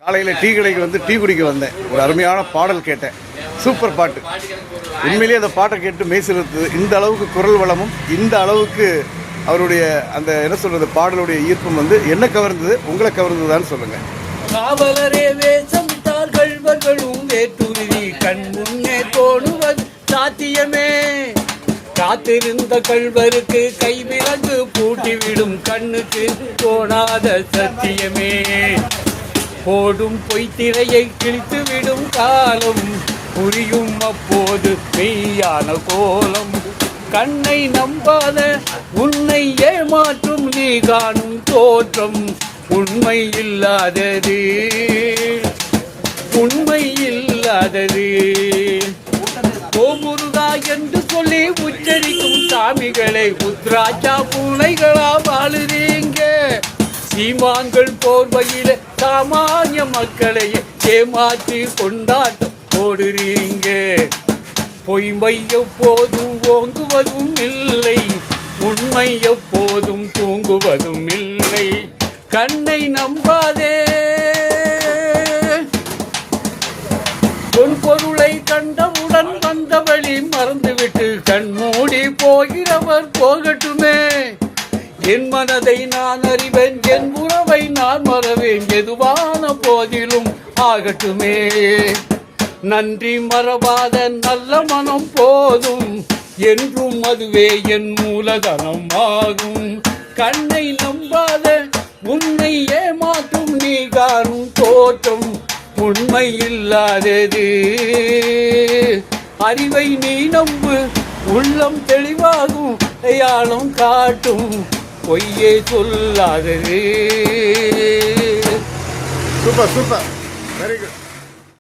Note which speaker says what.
Speaker 1: காலையில் டீ கடைக்கு வந்து டீ குடிக்க வந்தேன். ஒரு அருமையான பாடல் கேட்டேன். சூப்பர் பாட்டு. உண்மையிலேயே அந்த பாட்டை கேட்டு மெய்சிலிருத்தது. இந்த அளவுக்கு குரல் வளமும் இந்த அளவுக்கு அவருடைய அந்த என்ன சொல்றது பாடலுடைய ஈர்ப்பும் வந்து என்ன கவர்ந்தது, உங்களை கவர்ந்ததுதான்னு சொல்லுங்க.
Speaker 2: காவலரே வேஷம் கள்வர்களும் வேற்றுருவி கண் முன்னே தோணுவது சாத்தியமே. காத்திருந்த கள்வருக்கு கைவிலங்கு பூட்டிவிடும் கண்ணுக்கு தோணாத சத்தியமே. போடும் பொய்த்திரையை கிழித்துவிடும் காலம் புரியும் அப்போது மெய்யான கோலம். கண்ணை நம்பாத உன்னை ஏமாற்றும் நீ காணும் தோற்றம் உண்மை இல்லாதது, உண்மை இல்லாதது. கோமுருகா என்று சொல்லி உச்சரிக்கும் சாமிகளை உத்ராட்சா பூனைகளா வாழுறீங்க. சீமான்கள் போர்வையில சாமானிய மக்களை ஏமாற்றி கொண்டாட்டம் போடுறீங்க. பொய்மை எப்போதும் ஓங்குவதும் இல்லை, உண்மை எப்போதும் தூங்குவதும் இல்லை. கண்ணை நம்பாதே, பொன் பொருளை கண்டவுடன் வந்த வழி மறந்துவிட்டு கண்மூடி போகிறவர் போகட்டுமே. என் மனதை நான் அறிவேன், என் உறவை நான் மறவேன், எதுவான போதிலும் ஆகட்டுமே. நன்றி மறவாத நல்ல மனம் போதும், என்றும் அதுவே என் மூலதனம் ஆகும். கண்ணை நம்பாத உன்னை ஏமாற்றும் நீ காணும் தோற்றம் உண்மை இல்லாதது. அறிவை நீ நம்பு, உள்ளம் தெளிவாகும், அடையாளம் காட்டும், பொய்யே சொல்லாதது.
Speaker 1: Super super, very good.